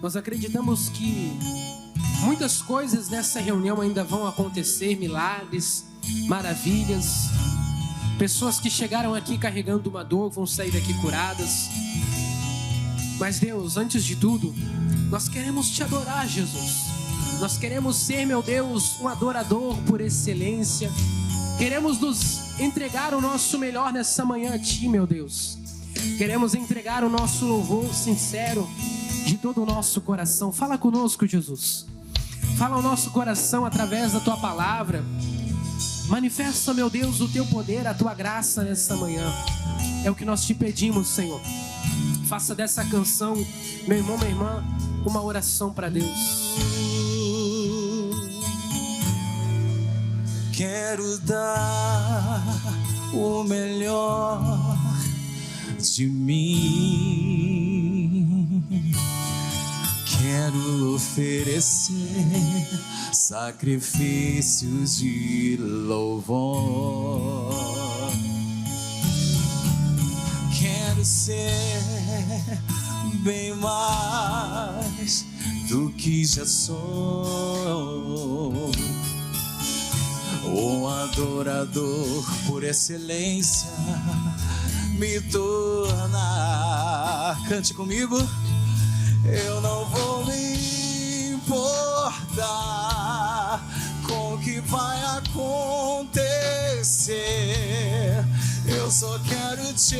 Nós acreditamos que muitas coisas nessa reunião ainda vão acontecer, milagres, maravilhas. Pessoas que chegaram aqui carregando uma dor vão sair daqui curadas. Mas Deus, antes de tudo, nós queremos te adorar, Jesus. Nós queremos ser, meu Deus, um adorador por excelência. Queremos nos entregar o nosso melhor nessa manhã a ti, meu Deus. Queremos entregar o nosso louvor sincero de todo o nosso coração. Fala conosco, Jesus. Fala ao nosso coração através da tua palavra. Manifesta, meu Deus, o teu poder, a tua graça nessa manhã. É o que nós te pedimos, Senhor. Faça dessa canção, meu irmão, minha irmã, uma oração para Deus. Quero dar o melhor de mim. Quero oferecer sacrifícios de louvor. Quero ser bem mais do que já sou. Um adorador por excelência me torna. Cante comigo. Eu não vou me importar com o que vai acontecer. Eu só quero te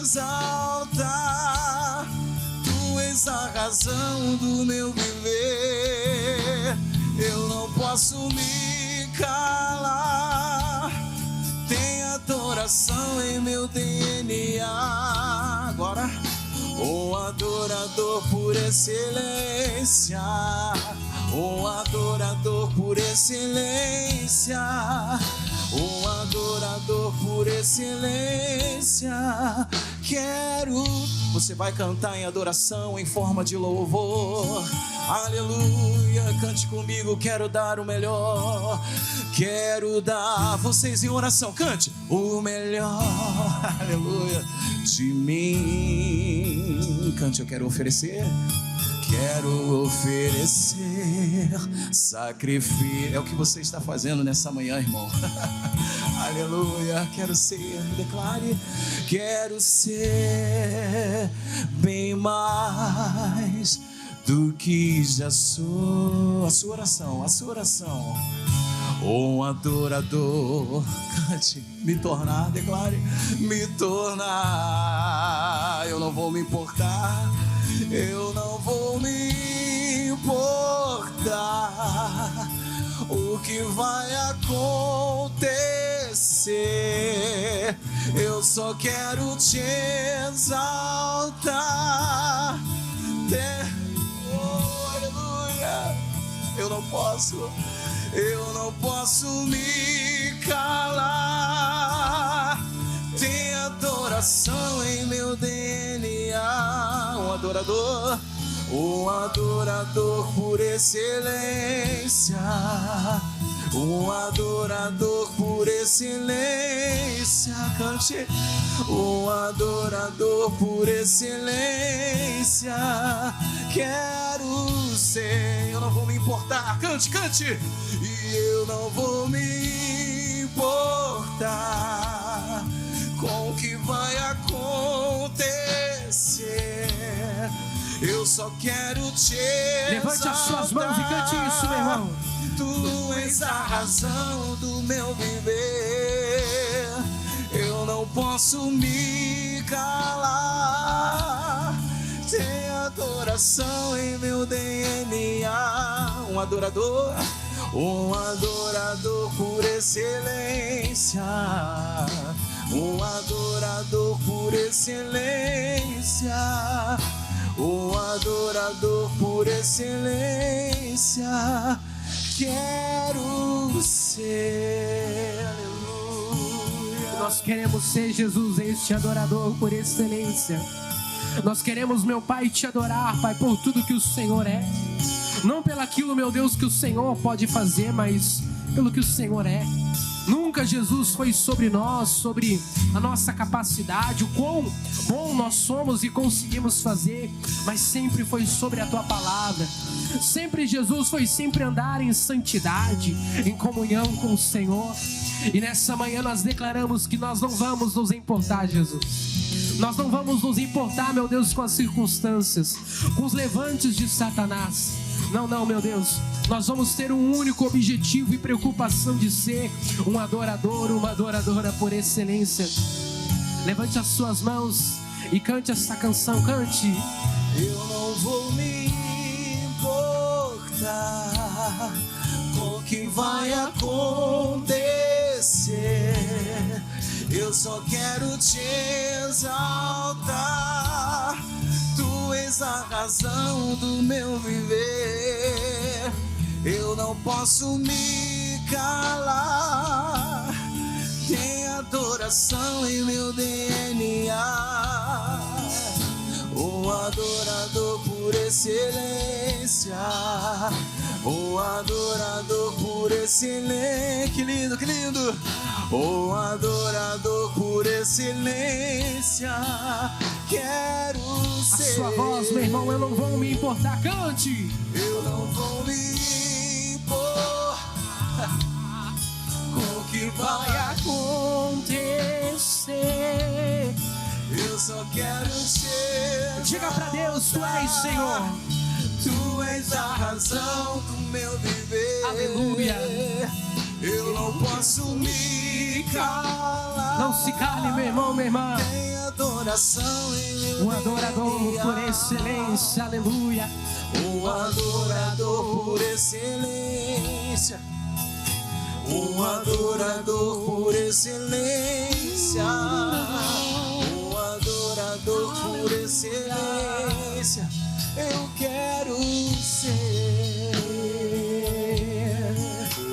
exaltar. Tu és a razão do meu viver. Eu não posso me calar. Tem adoração em meu DNA. Agora, um adorador por excelência. Um adorador por excelência. Um adorador por excelência. Quero. Você vai cantar em adoração, em forma de louvor. Aleluia, cante comigo. Quero dar o melhor. Quero dar. Vocês em oração, cante. O melhor, aleluia, de mim. Cante, eu quero oferecer. Quero oferecer sacrifício. É o que você está fazendo nessa manhã, irmão. Aleluia. Quero ser, declare. Quero ser bem mais do que já sou. A sua oração, a sua oração. Um adorador. Cante. Me tornar, declare. Me tornar. Eu não vou me importar. Eu não vou me importar o que vai acontecer. Eu só quero te exaltar. Oh, aleluia. Eu não posso me calar. Tem adoração em meu DNA. Um adorador por excelência. Um adorador por excelência. Cante. Um adorador por excelência. Quero ser. Eu não vou me importar. Cante, cante. E eu não vou me importar com o que vai acontecer. Eu só quero te exaltar. Levante as suas mãos e cante isso, meu irmão. Tu és a razão do meu viver. Eu não posso me calar. Tem adoração em meu DNA. Um adorador por excelência. Um adorador por excelência. Um adorador por excelência. Quero ser. Aleluia. Nós queremos ser, Jesus, este adorador por excelência. Nós queremos, meu Pai, te adorar, Pai, por tudo que o Senhor é. Não pelaquilo, meu Deus, que o Senhor pode fazer, mas pelo que o Senhor é. Nunca, Jesus, foi sobre nós, sobre a nossa capacidade, o quão bom nós somos e conseguimos fazer, mas sempre foi sobre a Tua palavra. Sempre, Jesus, foi sempre andar em santidade, em comunhão com o Senhor. E nessa manhã nós declaramos que nós não vamos nos importar, Jesus. Nós não vamos nos importar, meu Deus, com as circunstâncias, com os levantes de Satanás. Não, meu Deus. Nós vamos ter um único objetivo e preocupação de ser um adorador, uma adoradora por excelência. Levante as suas mãos e cante essa canção, cante. Eu não vou me importar com o que vai acontecer. Eu só quero te exaltar. Tu és a razão do meu viver. Eu não posso me calar. Tem adoração em meu DNA. Um adorador por excelência. Um adorador por excelência. Que lindo, que lindo. Um adorador por excelência. Quero ser. A sua voz, meu irmão, eu não vou me importar. Cante. Eu não vou me importar com o que vai acontecer. Eu só quero ser. Diga pra Deus, Tu és, Senhor. Tu és a razão do meu viver. Aleluia. Eu não posso me calar. Não se cale, meu irmão, minha irmã. Tem adoração em meu Um adorador por excelência, aleluia. Um adorador por excelência. Um adorador por excelência. Um adorador por excelência. Eu quero ser.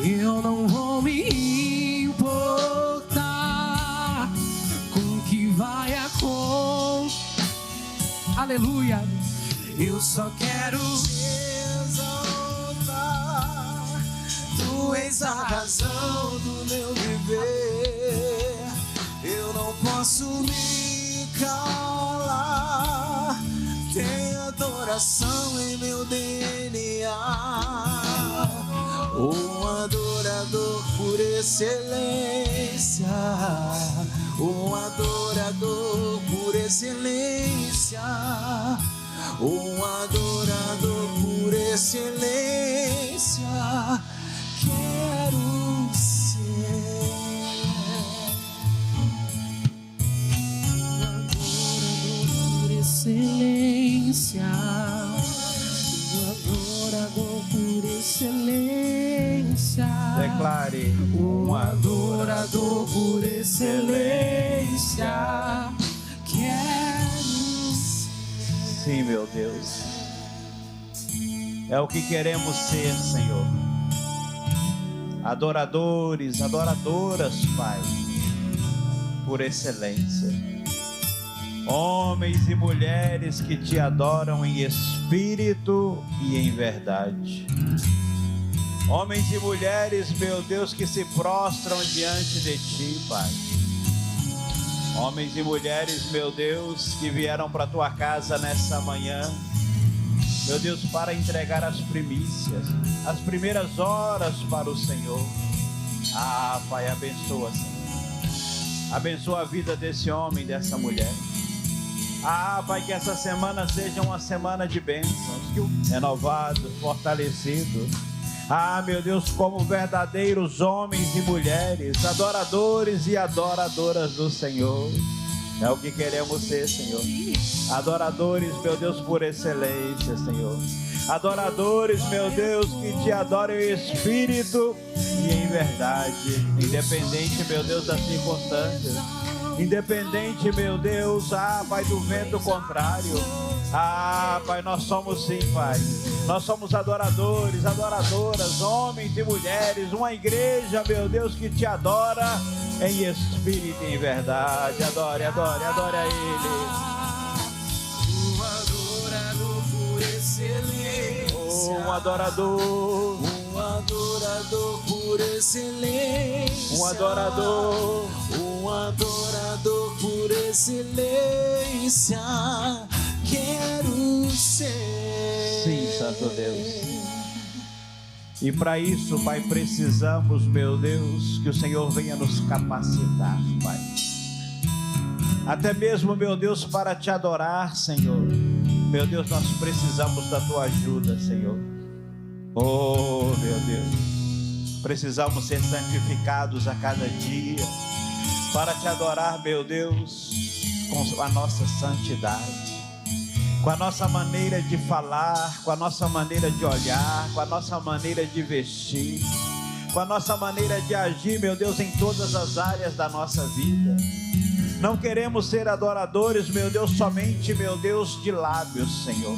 Eu não vou me importar com o que vai acontecer. Aleluia. Eu só quero te exaltar. Tu és a razão do meu viver. Eu não posso me calar. Tem adoração em meu DNA. Um adorador por excelência. Um adorador por excelência. Um adorador por excelência. Quero ser. Um adorador por excelência. Um adorador por excelência. Declare. Um adorador por excelência. Quero ser. Sim, meu Deus. É o que queremos ser, Senhor. Adoradores, adoradoras, Pai, por excelência. Homens e mulheres que te adoram em espírito e em verdade. Homens e mulheres, meu Deus, que se prostram diante de ti, Pai. Homens e mulheres, meu Deus, que vieram para a tua casa nessa manhã, meu Deus, para entregar as primícias, as primeiras horas para o Senhor. Ah, Pai, abençoa, Senhor. Abençoa a vida desse homem, dessa mulher. Ah, Pai, que essa semana seja uma semana de bênçãos, renovados, fortalecidos. Ah, meu Deus, como verdadeiros homens e mulheres, adoradores e adoradoras do Senhor. É o que queremos ser, Senhor. Adoradores, meu Deus, por excelência, Senhor. Adoradores, meu Deus, que te adoram em espírito e em verdade. Independente, meu Deus, das circunstâncias. Independente, meu Deus, Pai, do vento contrário. Pai, nós somos sim, Pai. Nós somos adoradores, adoradoras, homens e mulheres. Uma igreja, meu Deus, que te adora em espírito e em verdade. Adore, adore, adore a Ele. Um adorador por excelência. Um adorador. Um adorador por por excelência. Um adorador Por excelência. Quero ser. Sim, Santo Deus. E para isso, Pai, precisamos, meu Deus, que o Senhor venha nos capacitar, Pai. Até mesmo, meu Deus, para te adorar, Senhor. Meu Deus, nós precisamos da tua ajuda, Senhor. Oh, meu Deus. Precisamos ser santificados a cada dia para te adorar, meu Deus, com a nossa santidade, com a nossa maneira de falar, com a nossa maneira de olhar, com a nossa maneira de vestir, com a nossa maneira de agir, meu Deus, em todas as áreas da nossa vida. Não queremos ser adoradores, meu Deus, somente, meu Deus, de lábios, Senhor,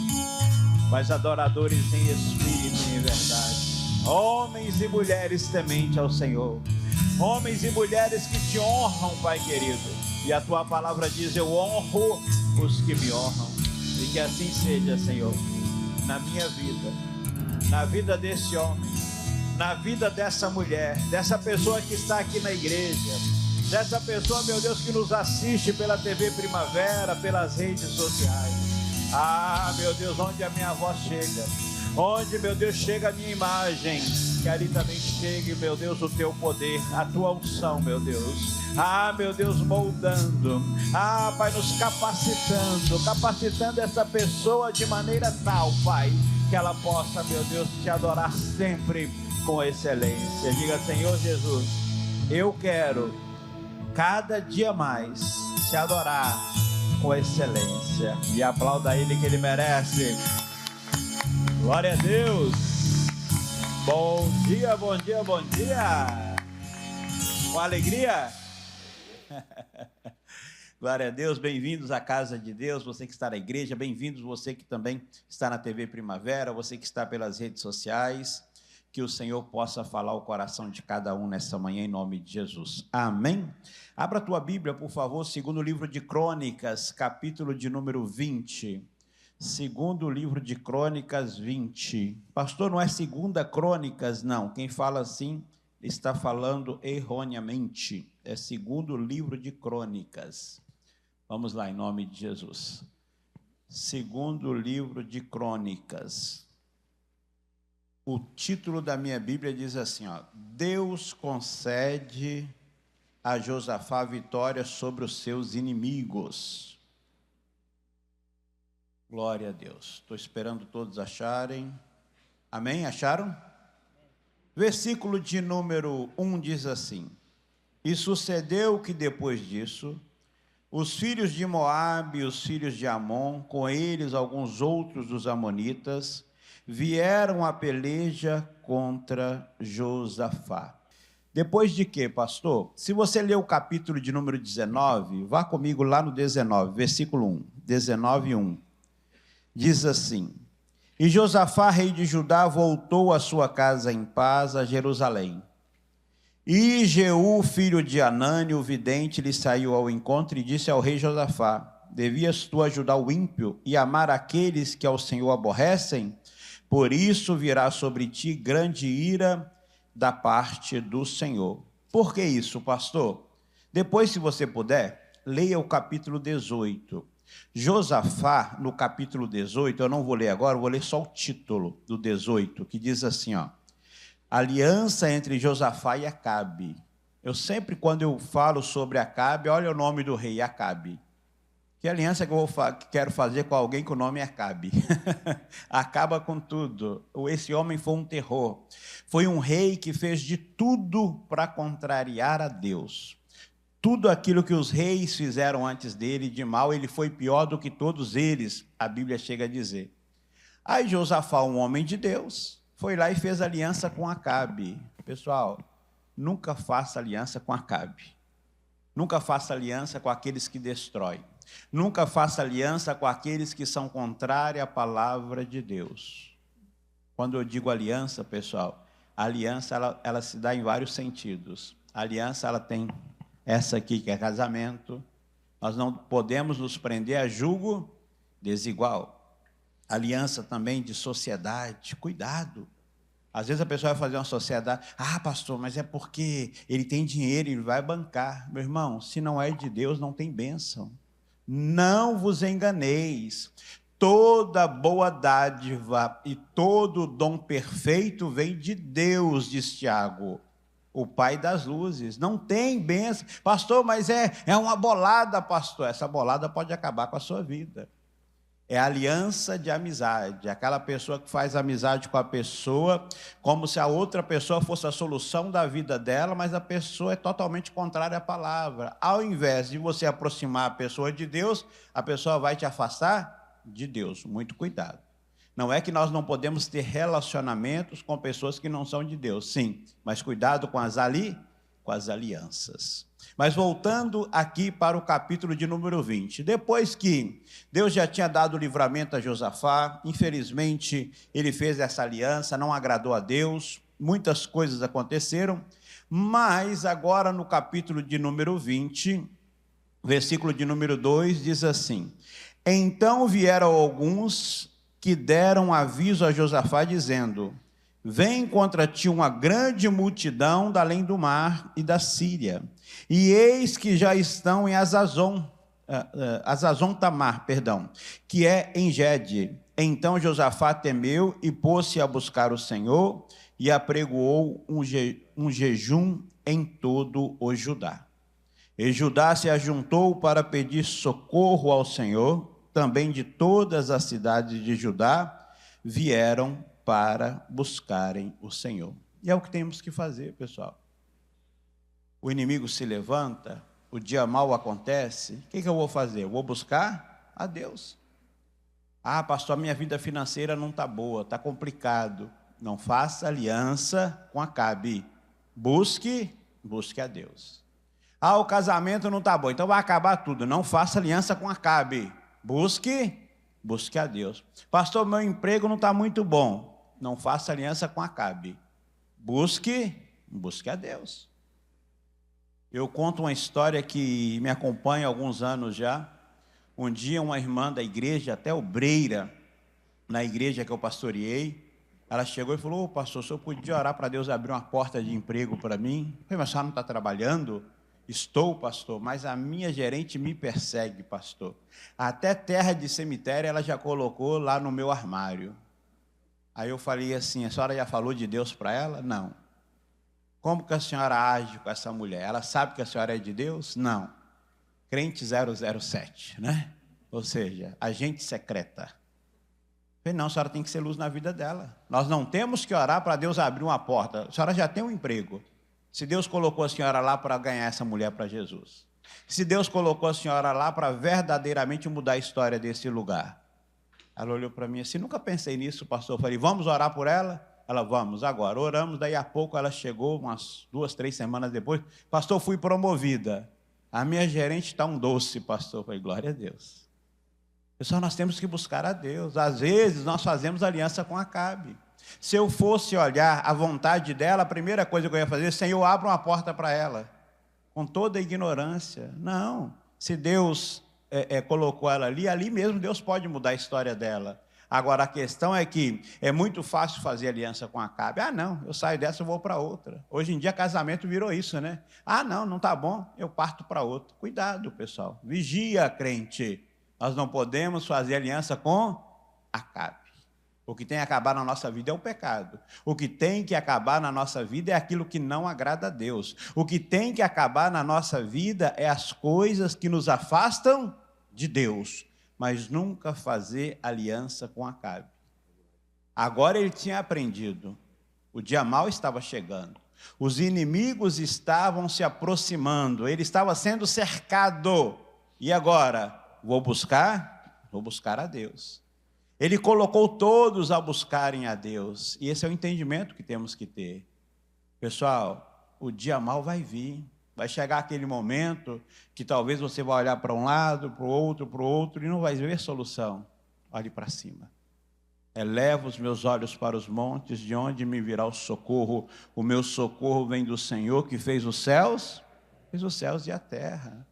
mas adoradores em espírito e em verdade. Homens e mulheres temente ao Senhor, homens e mulheres que te honram, Pai querido. E a tua palavra diz: eu honro os que me honram. E que assim seja, Senhor, na minha vida, na vida desse homem, na vida dessa mulher, dessa pessoa que está aqui na igreja, dessa pessoa, meu Deus, que nos assiste pela TV Primavera, pelas redes sociais. Ah, meu Deus, onde a minha voz chega, onde, meu Deus, chega a minha imagem, que ali também chegue, meu Deus, o teu poder, a tua unção, meu Deus. Ah, meu Deus, moldando. Ah, Pai, nos capacitando essa pessoa de maneira tal, Pai, que ela possa, meu Deus, te adorar sempre com excelência. Diga: Senhor Jesus, eu quero cada dia mais te adorar com excelência. E aplauda Ele, que Ele merece. Glória a Deus. Bom dia, bom dia, bom dia. Com alegria. Glória a Deus, bem-vindos à casa de Deus, você que está na igreja, bem-vindos você que também está na TV Primavera, você que está pelas redes sociais, que o Senhor possa falar o coração de cada um nessa manhã, em nome de Jesus. Amém? Abra a tua Bíblia, por favor, segundo livro de Crônicas, capítulo de número 20. Segundo livro de Crônicas 20. Pastor, não é segunda Crônicas, não. Quem fala assim está falando erroneamente. É segundo livro de Crônicas. Vamos lá, em nome de Jesus. Segundo livro de Crônicas. O título da minha Bíblia diz assim, ó: Deus concede a Josafá vitória sobre os seus inimigos. Glória a Deus. Estou esperando todos acharem. Amém? Acharam? Versículo de número 1 diz assim: E sucedeu que depois disso, os filhos de Moabe e os filhos de Amon, com eles alguns outros dos amonitas, vieram à peleja contra Josafá. Depois de quê, pastor? Se você ler o capítulo de número 19, vá comigo lá no 19, versículo 1, 19, 1. Diz assim: E Josafá, rei de Judá, voltou à sua casa em paz a Jerusalém. E Jeú, filho de Anani, o vidente, lhe saiu ao encontro e disse ao rei Josafá: Devias tu ajudar o ímpio e amar aqueles que ao Senhor aborrecem? Por isso virá sobre ti grande ira da parte do Senhor. Por que isso, pastor? Depois, se você puder, leia o capítulo 18. Josafá, no capítulo 18, eu não vou ler agora, vou ler só o título do 18, que diz assim, ó: Aliança entre Josafá e Acabe. Eu sempre, quando eu falo sobre Acabe, olha o nome do rei, Acabe. Que aliança que eu quero fazer com alguém que o nome é Acabe? Acaba com tudo. Esse homem foi um terror. Foi um rei que fez de tudo para contrariar a Deus. Tudo aquilo que os reis fizeram antes dele de mal, ele foi pior do que todos eles, a Bíblia chega a dizer. Aí Josafá, um homem de Deus, foi lá e fez aliança com Acabe. Pessoal, nunca faça aliança com Acabe. Nunca faça aliança com aqueles que destroem. Nunca faça aliança com aqueles que são contrários à palavra de Deus. Quando eu digo aliança, pessoal, a aliança ela se dá em vários sentidos. A aliança ela tem essa aqui que é casamento. Nós não podemos nos prender a julgo desigual. Aliança também de sociedade, cuidado. Às vezes a pessoa vai fazer uma sociedade, pastor, mas é porque ele tem dinheiro, ele vai bancar. Meu irmão, se não é de Deus, não tem bênção. Não vos enganeis. Toda boa dádiva e todo dom perfeito vem de Deus, diz Tiago, o Pai das luzes. Não tem bênção. Pastor, mas é uma bolada, pastor. Essa bolada pode acabar com a sua vida. É aliança de amizade, aquela pessoa que faz amizade com a pessoa, como se a outra pessoa fosse a solução da vida dela, mas a pessoa é totalmente contrária à palavra. Ao invés de você aproximar a pessoa de Deus, a pessoa vai te afastar de Deus. Muito cuidado. Não é que nós não podemos ter relacionamentos com pessoas que não são de Deus, sim, mas cuidado com as alianças. Mas voltando aqui para o capítulo de número 20, depois que Deus já tinha dado o livramento a Josafá, infelizmente ele fez essa aliança, não agradou a Deus, muitas coisas aconteceram, mas agora no capítulo de número 20, versículo de número 2, diz assim: então vieram alguns que deram aviso a Josafá, dizendo: vem contra ti uma grande multidão da além do mar e da Síria, e eis que já estão em Azazon Tamar, que é em Gede. Então Josafá temeu e pôs-se a buscar o Senhor, e apregoou um jejum em todo o Judá. E Judá se ajuntou para pedir socorro ao Senhor. Também de todas as cidades de Judá vieram para buscarem o Senhor. E é o que temos que fazer, pessoal. O inimigo se levanta, o dia mau acontece, o que eu vou fazer? Eu vou buscar a Deus. Pastor, a minha vida financeira não está boa, está complicado. Não faça aliança com Acabe. Busque a Deus. O casamento não está bom, então vai acabar tudo. Não faça aliança com Acabe. Busque a Deus. Pastor, meu emprego não está muito bom. Não faça aliança com Acabe. Busque a Deus. Eu conto uma história que me acompanha há alguns anos já. Um dia uma irmã da igreja, até obreira, na igreja que eu pastoreei, ela chegou e falou: pastor, o senhor podia orar para Deus abrir uma porta de emprego para mim? Eu falei: mas a senhora não está trabalhando? Estou, pastor, mas a minha gerente me persegue, pastor. Até terra de cemitério ela já colocou lá no meu armário. Aí eu falei assim: a senhora já falou de Deus para ela? Não. Como que a senhora age com essa mulher? Ela sabe que a senhora é de Deus? Não. Crente 007, né? Ou seja, agente secreta. Eu falei: não, a senhora tem que ser luz na vida dela. Nós não temos que orar para Deus abrir uma porta. A senhora já tem um emprego. Se Deus colocou a senhora lá para ganhar essa mulher para Jesus. Se Deus colocou a senhora lá para verdadeiramente mudar a história desse lugar. Ela olhou para mim assim: nunca pensei nisso, pastor. Eu falei: vamos orar por ela? Ela: vamos agora. Oramos, daí a pouco ela chegou, umas 2, 3 semanas depois: pastor, fui promovida. A minha gerente está um doce, pastor. Eu falei: glória a Deus. Pessoal, nós temos que buscar a Deus. Às vezes nós fazemos aliança com Acabe. Se eu fosse olhar a vontade dela, a primeira coisa que eu ia fazer: Senhor, abra uma porta para ela. Com toda a ignorância. Não. Se Deus colocou ela ali mesmo Deus pode mudar a história dela. Agora, a questão é que é muito fácil fazer aliança com Acabe. Não, eu saio dessa, eu vou para outra. Hoje em dia, casamento virou isso, né? Não está bom, eu parto para outra. Cuidado, pessoal. Vigia, crente. Nós não podemos fazer aliança com Acabe. O que tem que acabar na nossa vida é o pecado. O que tem que acabar na nossa vida é aquilo que não agrada a Deus. O que tem que acabar na nossa vida é as coisas que nos afastam de Deus. Mas nunca fazer aliança com Acabe. Agora ele tinha aprendido. O dia mau estava chegando. Os inimigos estavam se aproximando. Ele estava sendo cercado. E agora? Vou buscar a Deus. Ele colocou todos a buscarem a Deus. E esse é o entendimento que temos que ter. Pessoal, o dia mau vai vir. Vai chegar aquele momento que talvez você vai olhar para um lado, para o outro, e não vai ver solução. Olhe para cima. Eleva os meus olhos para os montes, de onde me virá o socorro. O meu socorro vem do Senhor, que fez os céus e a terra.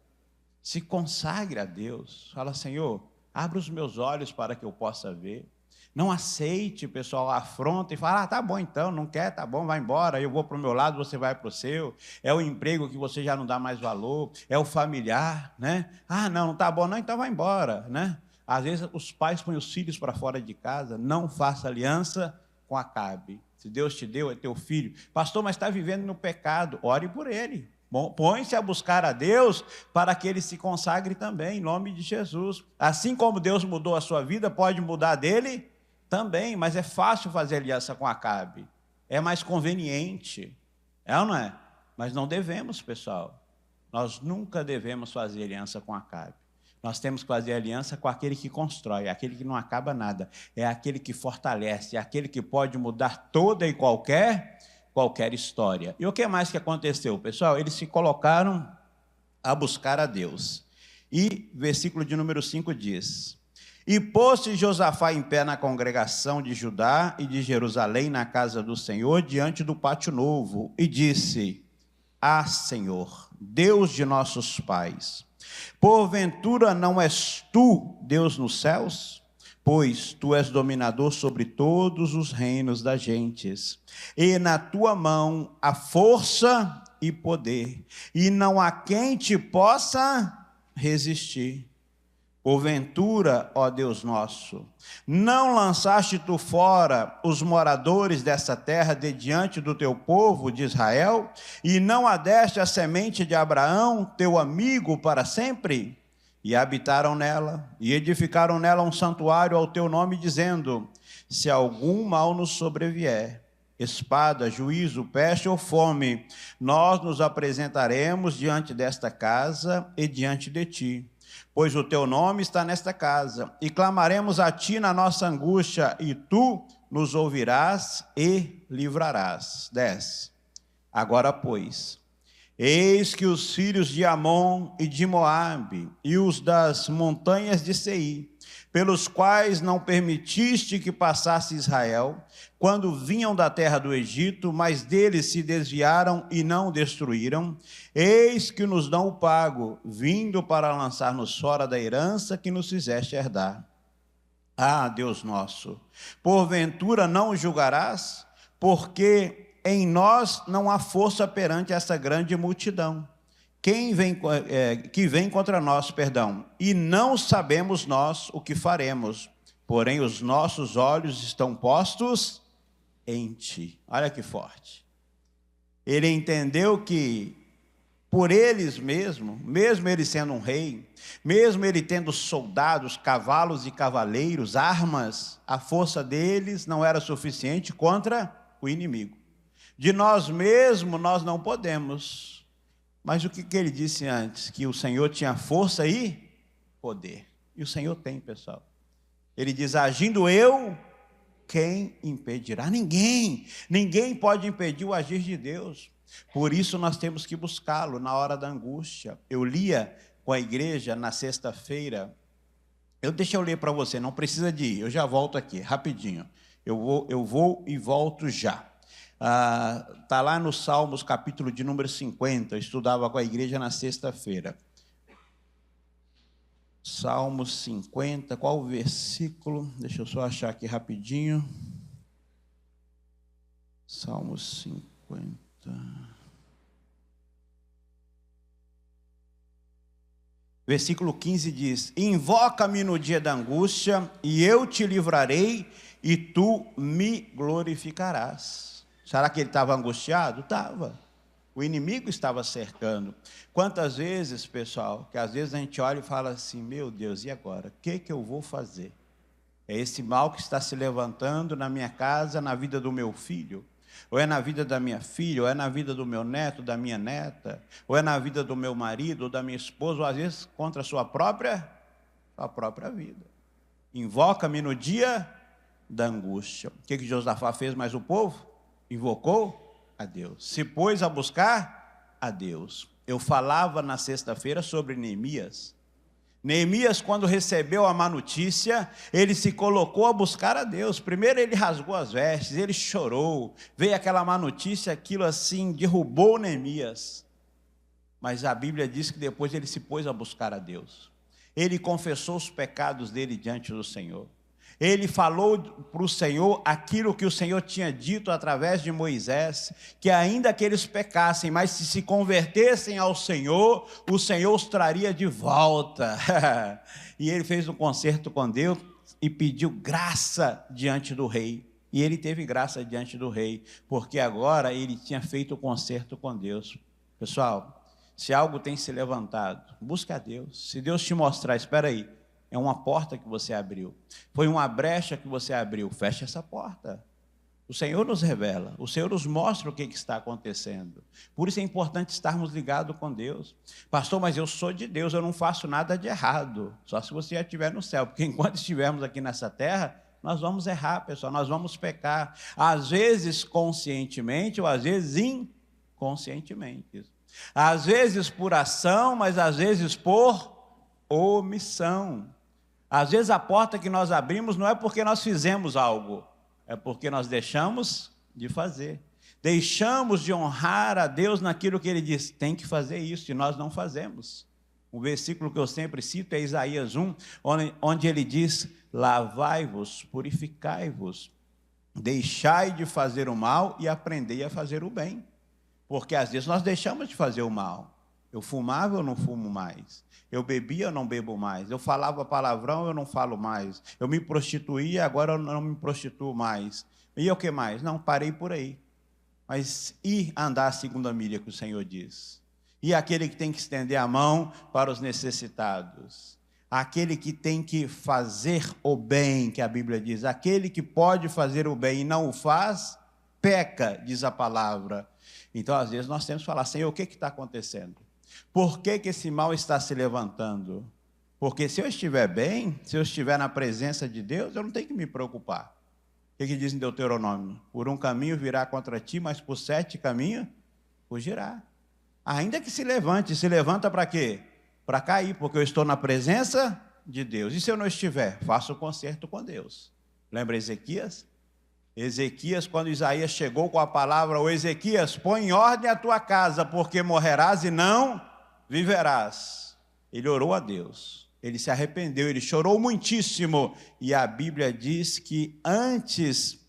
Se consagre a Deus. Fala: Senhor, abra os meus olhos para que eu possa ver. Não aceite, pessoal, a afronta e fala, tá bom então, não quer, tá bom, vai embora, eu vou para o meu lado, você vai para o seu. É o emprego que você já não dá mais valor, é o familiar, né? Não tá bom, não, então vai embora, né? Às vezes os pais põem os filhos para fora de casa, não faça aliança com Acabe. Se Deus te deu, é teu filho. Pastor, mas está vivendo no pecado, ore por ele. Põe-se a buscar a Deus para que ele se consagre também, em nome de Jesus. Assim como Deus mudou a sua vida, pode mudar dele também, mas é fácil fazer aliança com Acabe. É mais conveniente. É ou não é? Mas não devemos, pessoal. Nós nunca devemos fazer aliança com Acabe. Nós temos que fazer aliança com aquele que constrói, aquele que não acaba nada. É aquele que fortalece, é aquele que pode mudar toda e qualquer história. E o que mais que aconteceu, pessoal? Eles se colocaram a buscar a Deus. E versículo de número 5 diz: E pôs-se Josafá em pé na congregação de Judá e de Jerusalém, na casa do Senhor, diante do pátio novo, e disse: Senhor, Deus de nossos pais, porventura não és tu Deus nos céus? Pois tu és dominador sobre todos os reinos das gentes, e na tua mão há força e poder, e não há quem te possa resistir. Porventura, ó Deus nosso, não lançaste tu fora os moradores dessa terra de diante do teu povo de Israel, e não adeste a semente de Abraão, teu amigo, para sempre? E habitaram nela, e edificaram nela um santuário ao teu nome, dizendo: se algum mal nos sobrevier, espada, juízo, peste ou fome, nós nos apresentaremos diante desta casa e diante de ti. Pois o teu nome está nesta casa, e clamaremos a ti na nossa angústia, e tu nos ouvirás e livrarás. 10. Agora, pois, eis que os filhos de Amon e de Moabe, e os das montanhas de Seir, pelos quais não permitiste que passasse Israel, quando vinham da terra do Egito, mas deles se desviaram e não destruíram, eis que nos dão o pago, vindo para lançar-nos fora da herança que nos fizeste herdar. Deus nosso, porventura não julgarás? Porque em nós não há força perante essa grande multidão, que vem contra nós, e não sabemos nós o que faremos, porém os nossos olhos estão postos em ti. Olha que forte. Ele entendeu que por eles mesmo ele sendo um rei, mesmo ele tendo soldados, cavalos e cavaleiros, armas, a força deles não era suficiente contra o inimigo. De nós mesmos nós não podemos. Mas o que ele disse antes? Que o Senhor tinha força e poder. E o Senhor tem, pessoal. Ele diz: agindo eu, quem impedirá? Ninguém. Ninguém pode impedir o agir de Deus. Por isso nós temos que buscá-lo na hora da angústia. Eu lia com a igreja na sexta-feira. Deixa eu ler para você, não precisa de ir. Eu já volto aqui, rapidinho. Eu vou e volto já. Está lá no Salmos, capítulo de número 50, eu estudava com a igreja na sexta-feira. Salmos 50, qual o versículo? Deixa eu só achar aqui rapidinho. Salmos 50. Versículo 15 diz: invoca-me no dia da angústia, e eu te livrarei, e tu me glorificarás. Será que ele estava angustiado? Estava. O inimigo estava cercando. Quantas vezes, pessoal, que às vezes a gente olha e fala assim: meu Deus, e agora? O que eu vou fazer? É esse mal que está se levantando na minha casa, na vida do meu filho, ou é na vida da minha filha, ou é na vida do meu neto, da minha neta, ou é na vida do meu marido, ou da minha esposa, ou às vezes contra a sua própria vida. Invoca-me no dia da angústia. O que Josafá fez mais o povo? Invocou a Deus, se pôs a buscar a Deus. Eu falava na sexta-feira sobre Neemias. Neemias, quando recebeu a má notícia, ele se colocou a buscar a Deus. Primeiro ele rasgou as vestes, ele chorou, veio aquela má notícia, aquilo assim, derrubou Neemias. Mas a Bíblia diz que depois ele se pôs a buscar a Deus. Ele confessou os pecados dele diante do Senhor. Ele falou para o Senhor aquilo que o Senhor tinha dito através de Moisés, que ainda que eles pecassem, mas se convertessem ao Senhor, o Senhor os traria de volta. E ele fez um concerto com Deus e pediu graça diante do rei. E ele teve graça diante do rei, porque agora ele tinha feito o concerto com Deus. Pessoal, se algo tem se levantado, busque a Deus. Se Deus te mostrar, espera aí, é uma porta que você abriu, foi uma brecha que você abriu, feche essa porta. O Senhor nos revela, o Senhor nos mostra o que está acontecendo. Por isso é importante estarmos ligados com Deus. Pastor, mas eu sou de Deus, eu não faço nada de errado. Só se você já estiver no céu, porque enquanto estivermos aqui nessa terra, nós vamos errar, pessoal, nós vamos pecar. Às vezes conscientemente ou às vezes inconscientemente. Às vezes por ação, mas às vezes por omissão. Às vezes a porta que nós abrimos não é porque nós fizemos algo, é porque nós deixamos de fazer. Deixamos de honrar a Deus naquilo que Ele diz, tem que fazer isso, e nós não fazemos. Um versículo que eu sempre cito é Isaías 1, onde ele diz, lavai-vos, purificai-vos, deixai de fazer o mal e aprendei a fazer o bem. Porque às vezes nós deixamos de fazer o mal. Eu fumava, eu não fumo mais. Eu bebia, eu não bebo mais. Eu falava palavrão, eu não falo mais. Eu me prostituía, agora eu não me prostituo mais. E o que mais? Não, parei por aí. Mas e andar a segunda milha que o Senhor diz? E aquele que tem que estender a mão para os necessitados? Aquele que tem que fazer o bem, que a Bíblia diz. Aquele que pode fazer o bem e não o faz, peca, diz a palavra. Então, às vezes, nós temos que falar, Senhor, o que está acontecendo? Por que esse mal está se levantando? Porque se eu estiver bem, se eu estiver na presença de Deus, eu não tenho que me preocupar. O que diz em Deuteronômio? Por um caminho virá contra ti, mas por 7 caminhos fugirá. Ainda que se levanta para quê? Para cair, porque eu estou na presença de Deus. E se eu não estiver? Faço o concerto com Deus. Lembra Ezequias? Ezequias, quando Isaías chegou com a palavra, ô Ezequias, põe em ordem a tua casa, porque morrerás e não viverás. Ele orou a Deus, ele se arrependeu, ele chorou muitíssimo. E a Bíblia diz que antes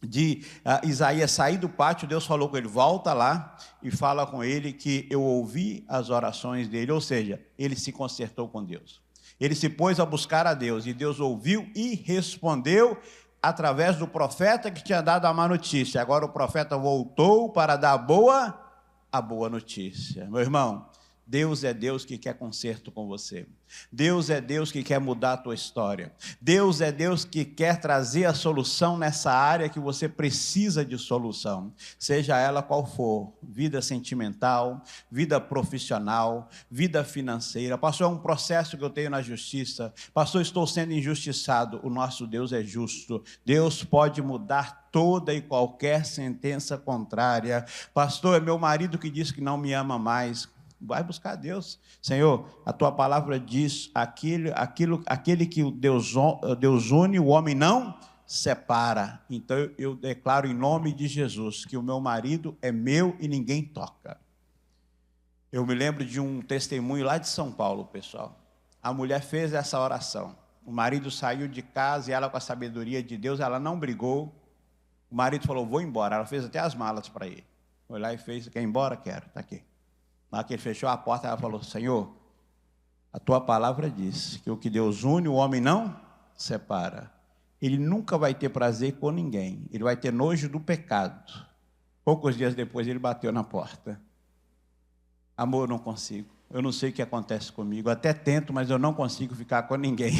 de Isaías sair do pátio, Deus falou com ele, volta lá e fala com ele que eu ouvi as orações dele. Ou seja, ele se consertou com Deus. Ele se pôs a buscar a Deus, e Deus ouviu e respondeu através do profeta que tinha dado a má notícia. Agora o profeta voltou para dar a boa notícia. Meu irmão, Deus é Deus que quer conserto com você. Deus é Deus que quer mudar a tua história. Deus é Deus que quer trazer a solução nessa área que você precisa de solução. Seja ela qual for, vida sentimental, vida profissional, vida financeira. Pastor, é um processo que eu tenho na justiça. Pastor, estou sendo injustiçado. O nosso Deus é justo. Deus pode mudar toda e qualquer sentença contrária. Pastor, é meu marido que diz que não me ama mais. Vai buscar Deus. Senhor, a tua palavra diz, aquele que Deus une, o homem não separa. Então eu declaro em nome de Jesus que o meu marido é meu e ninguém toca. Eu me lembro de um testemunho lá de São Paulo, pessoal. A mulher fez essa oração. O marido saiu de casa e ela, com a sabedoria de Deus, ela não brigou. O marido falou, vou embora. Ela fez até as malas para ir. Foi lá e fez, quer ir embora? Quero, está aqui. Na hora que ele fechou a porta, ela falou, Senhor, a tua palavra diz que o que Deus une, o homem não separa. Ele nunca vai ter prazer com ninguém, ele vai ter nojo do pecado. Poucos dias depois ele bateu na porta. Amor, eu não consigo, eu não sei o que acontece comigo, até tento, mas eu não consigo ficar com ninguém.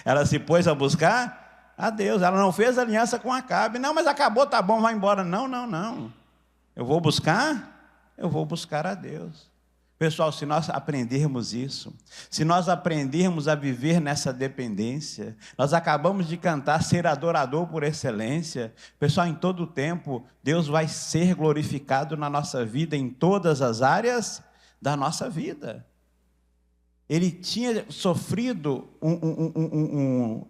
Ela se pôs a buscar a Deus, ela não fez aliança com Acabe. Não, mas acabou, tá bom, vai embora. Não. Eu vou buscar a Deus. Pessoal, se nós aprendermos isso, se nós aprendermos a viver nessa dependência, nós acabamos de cantar ser adorador por excelência. Pessoal, em todo o tempo, Deus vai ser glorificado na nossa vida, em todas as áreas da nossa vida. Ele tinha sofrido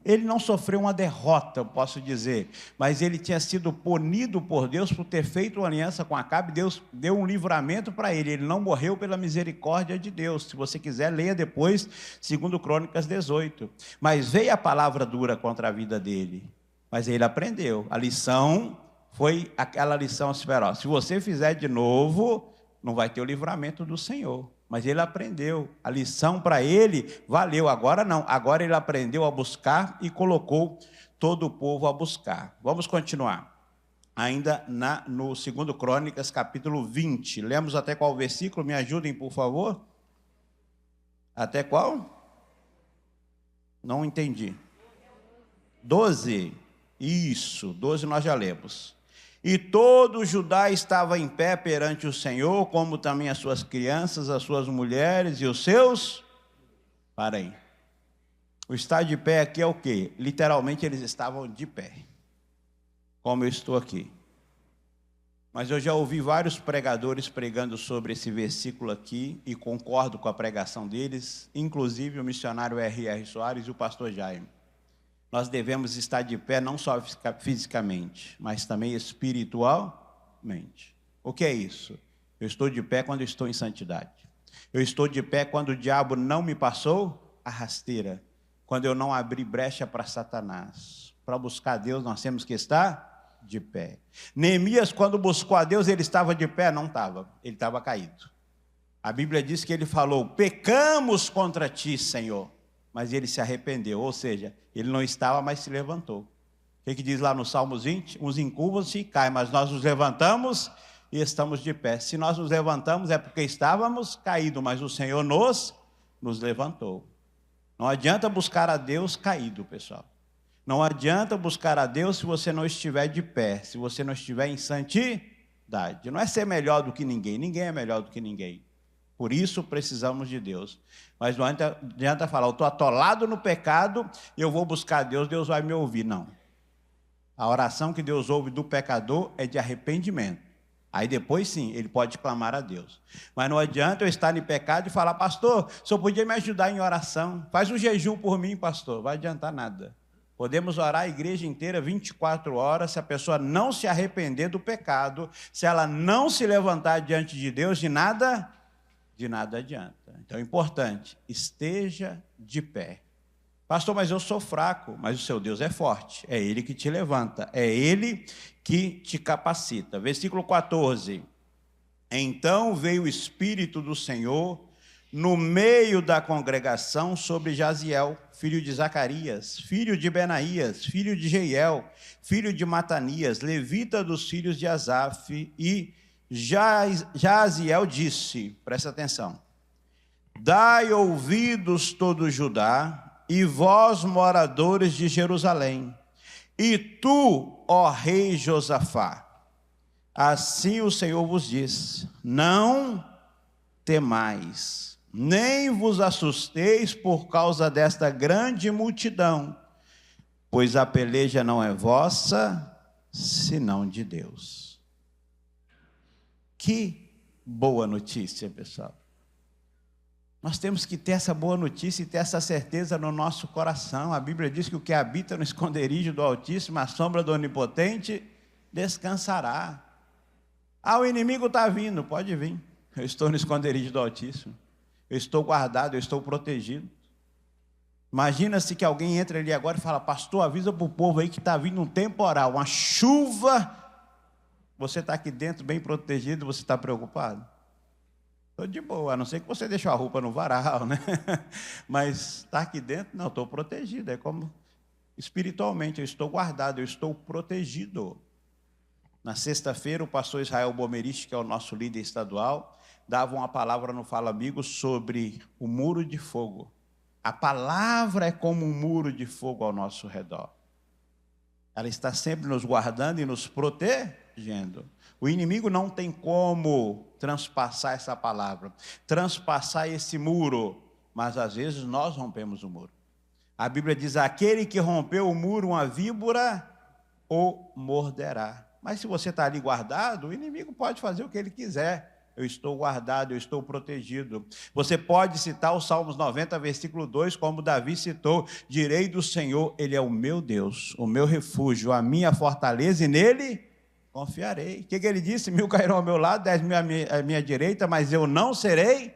ele não sofreu uma derrota, eu posso dizer, mas ele tinha sido punido por Deus por ter feito uma aliança com Acabe. Deus deu um livramento para ele. Ele não morreu pela misericórdia de Deus. Se você quiser, leia depois 2 Crônicas 18. Mas veio a palavra dura contra a vida dele, mas ele aprendeu. A lição foi aquela lição feroz. Se você fizer de novo, não vai ter o livramento do Senhor. Mas ele aprendeu, a lição para ele valeu. Agora não, agora ele aprendeu a buscar e colocou todo o povo a buscar. Vamos continuar, ainda no 2 Crônicas, capítulo 20. Lemos até qual versículo? Me ajudem, por favor. Até qual? Não entendi. 12. Isso, 12 nós já lemos. E todo Judá estava em pé perante o Senhor, como também as suas crianças, as suas mulheres e os seus... Para aí. O estar de pé aqui é o quê? Literalmente eles estavam de pé, como eu estou aqui. Mas eu já ouvi vários pregadores pregando sobre esse versículo aqui, e concordo com a pregação deles, inclusive o missionário R.R. Soares e o pastor Jaime. Nós devemos estar de pé não só fisicamente, mas também espiritualmente. O que é isso? Eu estou de pé quando estou em santidade. Eu estou de pé quando o diabo não me passou a rasteira. Quando eu não abri brecha para Satanás. Para buscar Deus, nós temos que estar de pé. Neemias, quando buscou a Deus, ele estava de pé? Não estava. Ele estava caído. A Bíblia diz que ele falou: pecamos contra ti, Senhor. Mas ele se arrependeu, ou seja, ele não estava, mas se levantou. O que diz lá no Salmos 20? Uns encurvam-se e caem, mas nós nos levantamos e estamos de pé. Se nós nos levantamos é porque estávamos caídos, mas o Senhor nos levantou. Não adianta buscar a Deus caído, pessoal. Não adianta buscar a Deus se você não estiver de pé, se você não estiver em santidade. Não é ser melhor do que ninguém, ninguém é melhor do que ninguém. Por isso precisamos de Deus. Mas não adianta falar: eu estou atolado no pecado e eu vou buscar a Deus, Deus vai me ouvir. Não. A oração que Deus ouve do pecador é de arrependimento. Aí depois sim, ele pode clamar a Deus. Mas não adianta eu estar em pecado e falar: pastor, o senhor podia me ajudar em oração? Faz um jejum por mim, pastor. Vai adiantar nada. Podemos orar a igreja inteira 24 horas, se a pessoa não se arrepender do pecado, se ela não se levantar diante de Deus, de nada adianta. Então é importante, esteja de pé. Pastor, mas eu sou fraco. Mas o seu Deus é forte, é Ele que te levanta, é Ele que te capacita. Versículo 14. Então veio o Espírito do Senhor no meio da congregação sobre Jaziel, filho de Zacarias, filho de Benaías, filho de Jeiel, filho de Matanias, levita dos filhos de Asaf, e Jaziel disse, presta atenção: dai ouvidos todo Judá, e vós moradores de Jerusalém, e tu, ó rei Josafá, assim o Senhor vos diz: não temais, nem vos assusteis por causa desta grande multidão, pois a peleja não é vossa, senão de Deus. Que boa notícia, pessoal. Nós temos que ter essa boa notícia e ter essa certeza no nosso coração. A Bíblia diz que o que habita no esconderijo do Altíssimo, à sombra do Onipotente, descansará. Ah, o inimigo está vindo. Pode vir. Eu estou no esconderijo do Altíssimo. Eu estou guardado, eu estou protegido. Imagina-se que alguém entra ali agora e fala: pastor, avisa para o povo aí que está vindo um temporal, uma chuva. Você está aqui dentro bem protegido, você está preocupado? Estou de boa, a não ser que você deixou a roupa no varal, né? Mas está aqui dentro, não, estou protegido. É como espiritualmente, eu estou guardado, eu estou protegido. Na sexta-feira, o pastor Israel Bomerich, que é o nosso líder estadual, dava uma palavra no Fala Amigos sobre o muro de fogo. A palavra é como um muro de fogo ao nosso redor. Ela está sempre nos guardando e nos protegendo. O inimigo não tem como transpassar essa palavra, transpassar esse muro, mas às vezes nós rompemos o muro. A Bíblia diz: aquele que rompeu o muro, uma víbora o morderá. Mas se você está ali guardado, o inimigo pode fazer o que ele quiser. eu estou guardado, eu estou protegido. Você pode citar o Salmos 90, versículo 2, como Davi citou: direi do Senhor, Ele é o meu Deus, o meu refúgio, a minha fortaleza, e nele confiarei. O que ele disse? 1000 cairão ao meu lado, 10.000 à minha direita, mas eu não serei.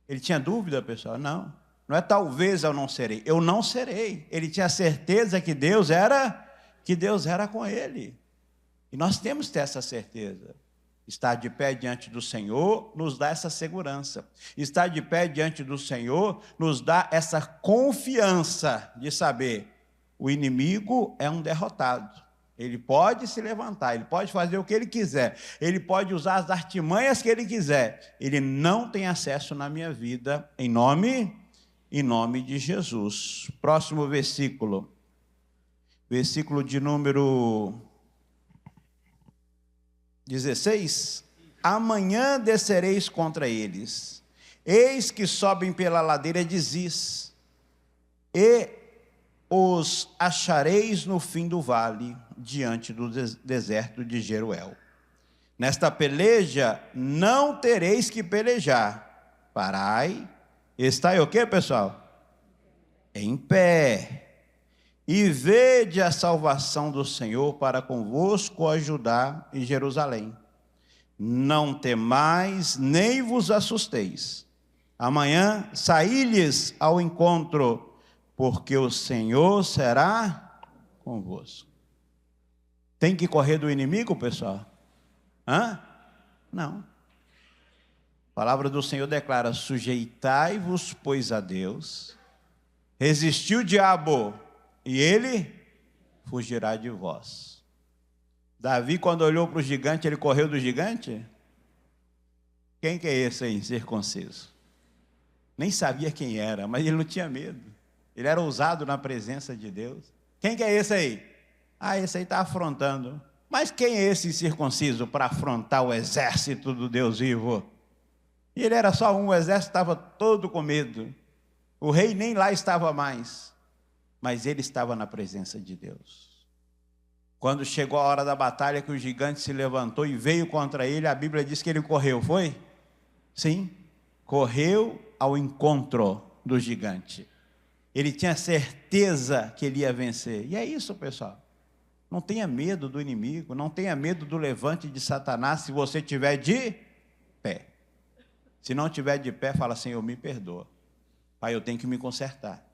Ele tinha dúvida, pessoal? Não. Não é talvez eu não serei, eu não serei. Ele tinha certeza que Deus era com ele. E nós temos que ter essa certeza. Estar de pé diante do Senhor nos dá essa segurança. Estar de pé diante do Senhor nos dá essa confiança de saber: o inimigo é um derrotado. Ele pode se levantar, ele pode fazer o que ele quiser, ele pode usar as artimanhas que ele quiser. Ele não tem acesso na minha vida, em nome de Jesus. Próximo versículo. Versículo de número 16. Amanhã descereis contra eles. Eis que sobem pela ladeira de Ziz, e os achareis no fim do vale, diante do deserto de Jeruel. Nesta peleja não tereis que pelejar. Parai. Estai o quê, pessoal? Em pé. E vede a salvação do Senhor para convosco a Judá e Jerusalém. Não temais, nem vos assusteis. Amanhã saí-lhes ao encontro, porque o Senhor será convosco. Tem que correr do inimigo, pessoal? Não. A palavra do Senhor declara: sujeitai-vos, pois, a Deus, resisti o diabo, e ele fugirá de vós. Davi, quando olhou para o gigante, ele correu do gigante? Quem que é esse aí, circunciso? Nem sabia quem era, mas ele não tinha medo. Ele era ousado na presença de Deus. Quem que é esse aí? Esse aí está afrontando. Mas quem é esse incircunciso para afrontar o exército do Deus vivo? E ele era só um, o exército estava todo com medo. O rei nem lá estava mais. Mas ele estava na presença de Deus. Quando chegou a hora da batalha, que o gigante se levantou e veio contra ele, a Bíblia diz que ele correu, foi? Sim, correu ao encontro do gigante. Ele tinha certeza que ele ia vencer. E é isso, pessoal. Não tenha medo do inimigo, não tenha medo do levante de Satanás, se você estiver de pé. Se não estiver de pé, fala: Senhor, me perdoa. Pai, eu tenho que me consertar.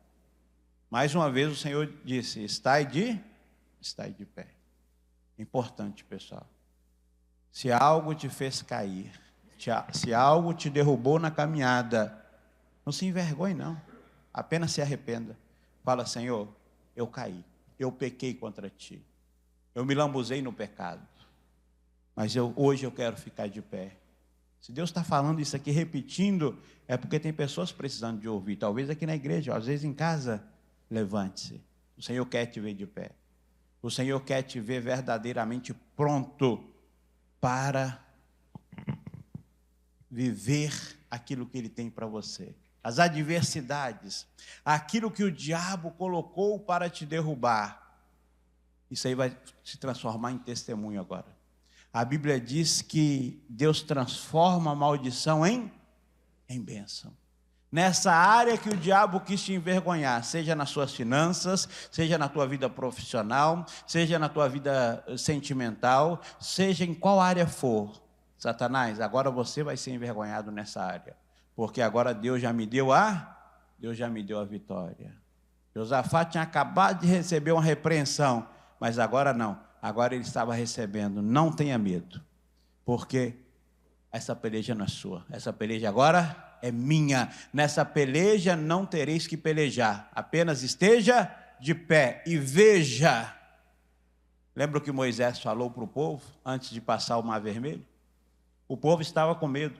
Mais uma vez o Senhor disse: estai de pé. Importante, pessoal. Se algo te fez cair, se algo te derrubou na caminhada, não se envergonhe, não. Apenas se arrependa. Fala: Senhor, eu caí, eu pequei contra ti, eu me lambuzei no pecado, mas hoje eu quero ficar de pé. Se Deus está falando isso aqui, repetindo, é porque tem pessoas precisando de ouvir. Talvez aqui na igreja, às vezes em casa. Levante-se. O Senhor quer te ver de pé. O Senhor quer te ver verdadeiramente pronto para viver aquilo que Ele tem para você. As adversidades, aquilo que o diabo colocou para te derrubar, isso aí vai se transformar em testemunho agora. A Bíblia diz que Deus transforma a maldição em bênção. Nessa área que o diabo quis te envergonhar, seja nas suas finanças, seja na tua vida profissional, seja na tua vida sentimental, seja em qual área for, Satanás, agora você vai ser envergonhado nessa área, porque agora Deus já me deu a vitória. Josafá tinha acabado de receber uma repreensão, mas agora não, agora ele estava recebendo. Não tenha medo, porque essa peleja não é sua, essa peleja agora é minha. Nessa peleja não tereis que pelejar, apenas esteja de pé e veja. Lembra o que Moisés falou para o povo antes de passar o Mar Vermelho? O povo estava com medo.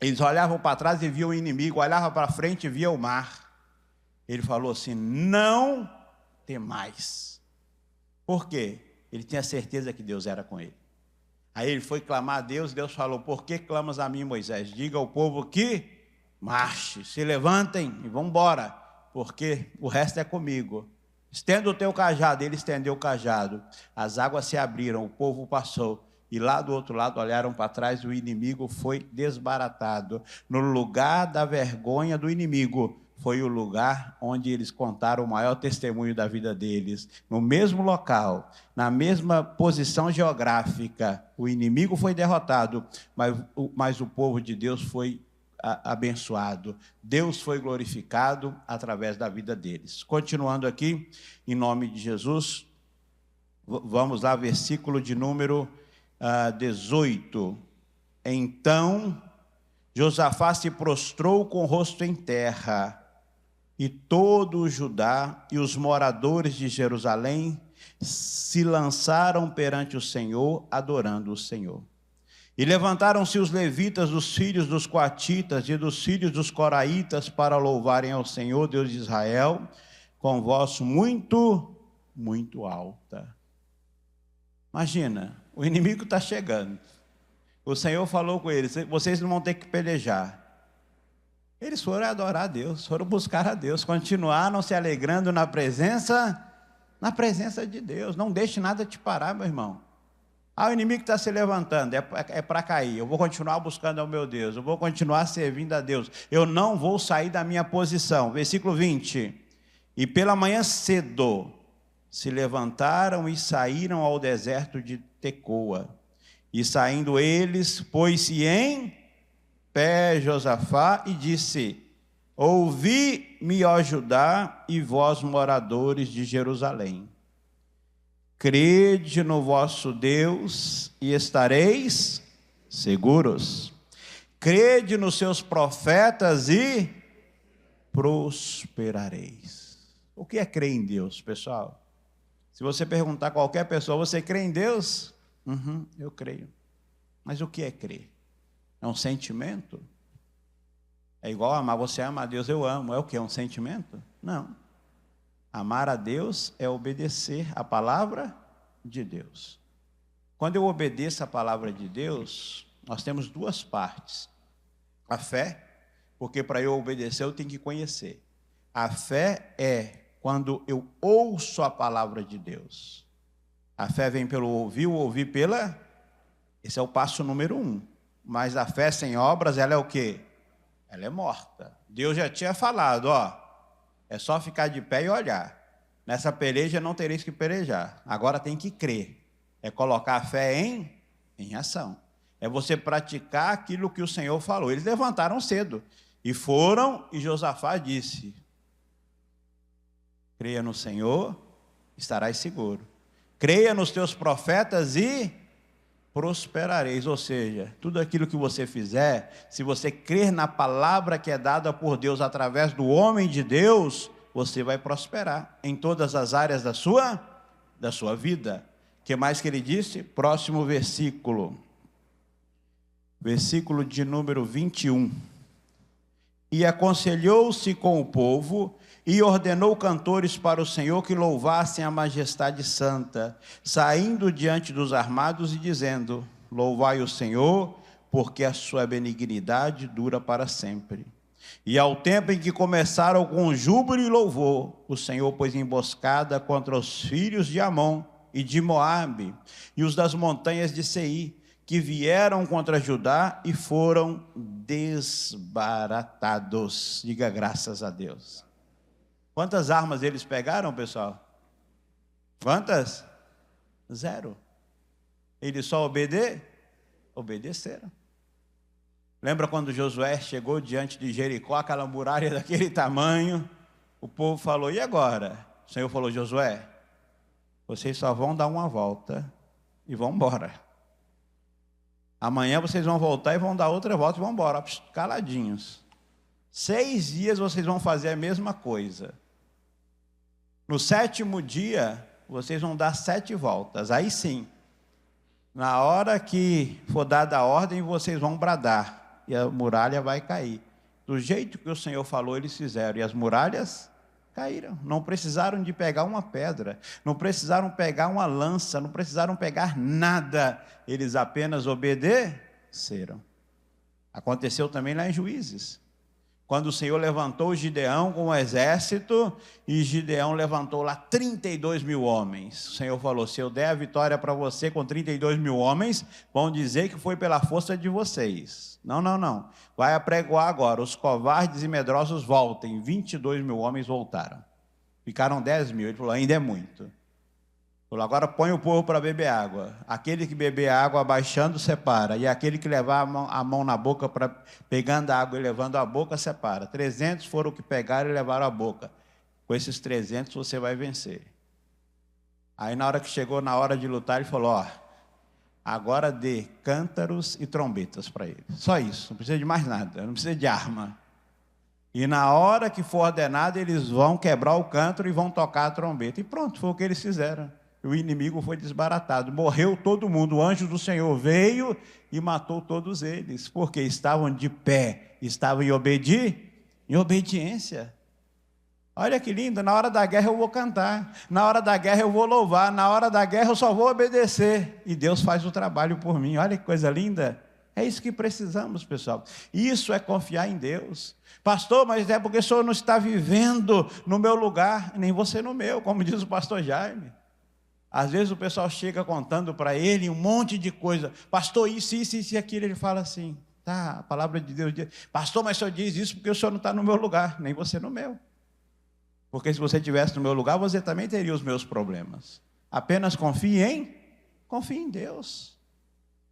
Eles olhavam para trás e viam o inimigo, olhavam para frente e viam o mar. Ele falou assim: não temais. Por quê? Ele tinha certeza que Deus era com ele. Aí ele foi clamar a Deus, Deus falou: por que clamas a mim, Moisés? Diga ao povo que marche, se levantem e vão embora, porque o resto é comigo. Estenda o teu cajado. Ele estendeu o cajado, as águas se abriram, o povo passou, e lá do outro lado olharam para trás e o inimigo foi desbaratado. No lugar da vergonha do inimigo, foi o lugar onde eles contaram o maior testemunho da vida deles. No mesmo local, na mesma posição geográfica, o inimigo foi derrotado, mas o povo de Deus foi abençoado. Deus foi glorificado através da vida deles. Continuando aqui, em nome de Jesus, vamos lá, versículo de número 18. Então, Josafá se prostrou com o rosto em terra, e todo o Judá e os moradores de Jerusalém se lançaram perante o Senhor, adorando o Senhor. E levantaram-se os levitas, dos filhos dos coatitas e dos filhos dos coraitas, para louvarem ao Senhor, Deus de Israel, com voz muito, muito alta. Imagina, o inimigo está chegando. O Senhor falou com eles: vocês não vão ter que pelejar. Eles foram adorar a Deus, foram buscar a Deus, continuaram se alegrando na presença de Deus. Não deixe nada te parar, meu irmão. O inimigo está se levantando, é para cair. Eu vou continuar buscando ao meu Deus, eu vou continuar servindo a Deus. Eu não vou sair da minha posição. Versículo 20. E pela manhã cedo se levantaram e saíram ao deserto de Tecoa. E saindo eles, pôs-se em pé Josafá e disse: ouvi-me, ó Judá, e vós, moradores de Jerusalém. Crede no vosso Deus e estareis seguros. Crede nos seus profetas e prosperareis. O que é crer em Deus, pessoal? Se você perguntar a qualquer pessoa: você crê em Deus? Eu creio. Mas o que é crer? É um sentimento? É igual amar. Você ama a Deus, eu amo. É o que? É um sentimento? Não. Amar a Deus é obedecer a palavra de Deus. Quando eu obedeço a palavra de Deus, nós temos duas partes. A fé, porque para eu obedecer eu tenho que conhecer. A fé é quando eu ouço a palavra de Deus. A fé vem pelo ouvir, o ouvir pela... Esse é o passo número 1. Mas a fé sem obras, ela é o quê? Ela é morta. Deus já tinha falado, é só ficar de pé e olhar. Nessa peleja não tereis que pelejar. Agora tem que crer. É colocar a fé em ação. É você praticar aquilo que o Senhor falou. Eles levantaram cedo e foram, e Josafá disse: creia no Senhor, estarás seguro. Creia nos teus profetas e prosperareis. Ou seja, tudo aquilo que você fizer, se você crer na palavra que é dada por Deus através do homem de Deus, você vai prosperar em todas as áreas da sua vida. O que mais que ele disse? Próximo versículo. Versículo de número 21. E aconselhou-se com o povo e ordenou cantores para o Senhor que louvassem a majestade santa, saindo diante dos armados e dizendo: louvai o Senhor, porque a sua benignidade dura para sempre. E ao tempo em que começaram com júbilo e louvor, o Senhor pôs emboscada contra os filhos de Amon e de Moabe, e os das montanhas de Seir, que vieram contra Judá e foram desbaratados. Diga graças a Deus. Quantas armas eles pegaram, pessoal? Quantas? 0. Eles só obedeceram. Lembra quando Josué chegou diante de Jericó, aquela muralha daquele tamanho? O povo falou: e agora? O Senhor falou: Josué, vocês só vão dar uma volta e vão embora. Amanhã vocês vão voltar e vão dar outra volta e vão embora, caladinhos. 6 dias vocês vão fazer a mesma coisa. No 7º dia, vocês vão dar 7 voltas. Aí sim, na hora que for dada a ordem, vocês vão bradar. E a muralha vai cair. Do jeito que o Senhor falou, eles fizeram. E as muralhas caíram. Não precisaram de pegar uma pedra. Não precisaram pegar uma lança. Não precisaram pegar nada. Eles apenas obedeceram. Aconteceu também lá em Juízes. quando o Senhor levantou Gideão com o exército, e Gideão levantou lá 32 mil homens. O Senhor falou: se eu der a vitória para você com 32 mil homens, vão dizer que foi pela força de vocês. Não. Vai apregoar agora, os covardes e medrosos voltem. 22 mil homens voltaram. Ficaram 10 mil. Ele falou: ainda é muito. Falou: agora põe o povo para beber água. Aquele que beber água abaixando, separa. E aquele que levar a mão na boca, pegando a água e levando a boca, separa. 300 foram o que pegaram e levaram a boca. Com esses 300 você vai vencer. Aí na hora que chegou na hora de lutar, ele falou: ó, agora dê cântaros e trombetas para ele. Só isso, não precisa de mais nada, não precisa de arma. E na hora que for ordenado, eles vão quebrar o cântaro e vão tocar a trombeta. E pronto, foi o que eles fizeram. O inimigo foi desbaratado, morreu todo mundo. O anjo do Senhor veio e matou todos eles, porque estavam de pé, estavam em obediência. Olha que lindo, na hora da guerra eu vou cantar, na hora da guerra eu vou louvar, na hora da guerra eu só vou obedecer, e Deus faz o trabalho por mim. Olha que coisa linda. É isso que precisamos, pessoal. Isso é confiar em Deus. Pastor, mas é porque o senhor não está vivendo no meu lugar, nem você no meu, como diz o pastor Jaime. Às vezes o pessoal chega contando para ele um monte de coisa. Pastor, isso e aquilo. Ele fala assim: tá, a palavra de Deus diz: pastor, mas o senhor diz isso porque o senhor não está no meu lugar, nem você no meu. Porque se você estivesse no meu lugar, você também teria os meus problemas. Apenas confie em Deus.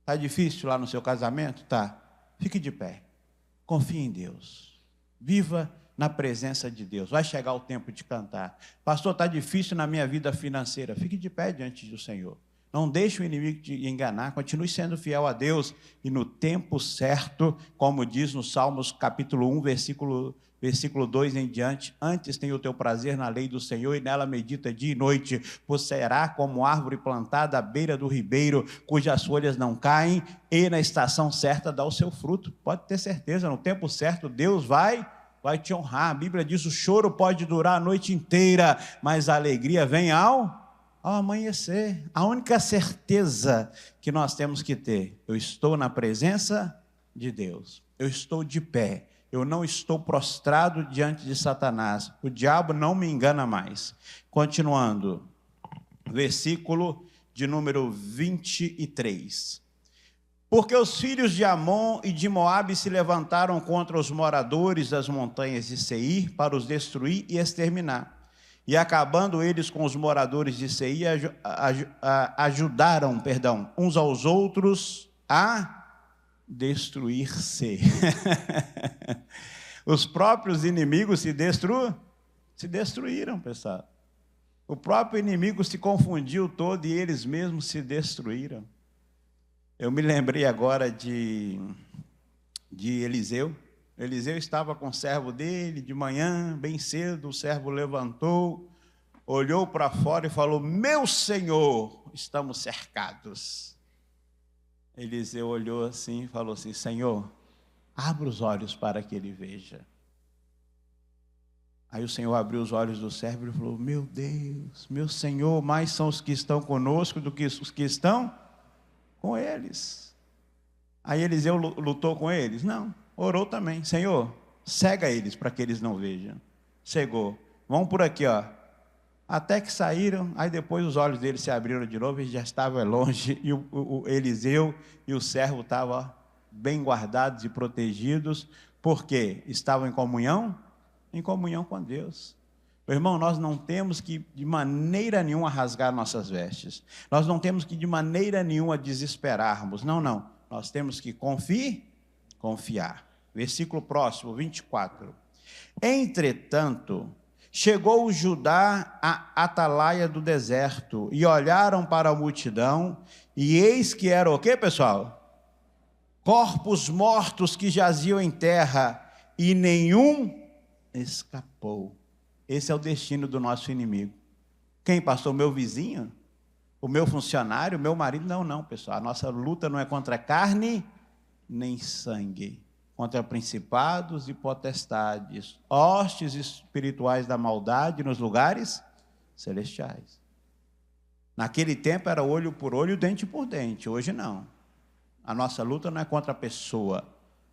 Está difícil lá no seu casamento? Tá. Fique de pé. Confie em Deus. Viva na presença de Deus. Vai chegar o tempo de cantar. Pastor, está difícil na minha vida financeira. Fique de pé diante do Senhor. Não deixe o inimigo te enganar. Continue sendo fiel a Deus. E no tempo certo, como diz no Salmos capítulo 1, versículo 2 em diante: antes tem o teu prazer na lei do Senhor, e nela medita dia e noite. Pois será como árvore plantada à beira do ribeiro, cujas folhas não caem, e na estação certa dá o seu fruto. Pode ter certeza, no tempo certo Deus vai te honrar. A Bíblia diz: o choro pode durar a noite inteira, mas a alegria vem ao amanhecer. A única certeza que nós temos que ter: eu estou na presença de Deus, eu estou de pé, eu não estou prostrado diante de Satanás, o diabo não me engana mais. Continuando, versículo de número 23. Porque os filhos de Amon e de Moabe se levantaram contra os moradores das montanhas de Seir para os destruir e exterminar. E acabando eles com os moradores de Seir, ajudaram uns aos outros a destruir-se. Os próprios inimigos se destruíram, pessoal. O próprio inimigo se confundiu todo e eles mesmos se destruíram. Eu me lembrei agora de Eliseu. Eliseu estava com o servo dele de manhã, bem cedo. O servo levantou, olhou para fora e falou: meu senhor, estamos cercados. Eliseu olhou assim e falou assim: Senhor, abra os olhos para que ele veja. Aí o Senhor abriu os olhos do servo e falou: meu Deus, meu Senhor, mais são os que estão conosco do que os que estão com eles. Aí Eliseu lutou com eles? Não, orou também: Senhor, cega eles para que eles não vejam. Cegou. Vão por aqui, ó. Até que saíram, aí depois os olhos deles se abriram de novo, eles já estavam longe, e o Eliseu e o servo estavam bem guardados e protegidos, porque estavam em comunhão com Deus. Meu irmão, nós não temos que de maneira nenhuma rasgar nossas vestes, nós não temos que de maneira nenhuma desesperarmos, não, nós temos que confiar. Versículo próximo, 24. Entretanto, chegou Judá à atalaia do deserto, e olharam para a multidão, e eis que era o quê, pessoal? Corpos mortos que jaziam em terra, e nenhum escapou. Esse é o destino do nosso inimigo. Quem, pastor? O meu vizinho? O meu funcionário? O meu marido? Não, pessoal. A nossa luta não é contra carne nem sangue, contra principados e potestades, hostes espirituais da maldade nos lugares celestiais. Naquele tempo era olho por olho, dente por dente. Hoje não. A nossa luta não é contra a pessoa.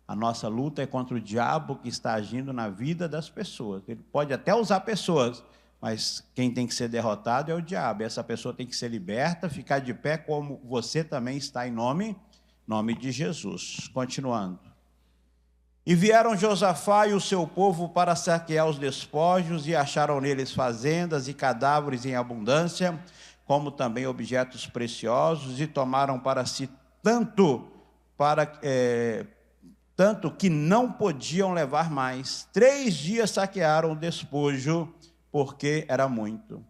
A nossa luta é contra o diabo que está agindo na vida das pessoas. Ele pode até usar pessoas, mas quem tem que ser derrotado é o diabo. Essa pessoa tem que ser liberta, ficar de pé como você também está em nome de Jesus. Continuando. E vieram Josafá e o seu povo para saquear os despojos, e acharam neles fazendas e cadáveres em abundância, como também objetos preciosos, e tomaram para si tanto que não podiam levar mais. 3 dias saquearam o despojo, porque era muito.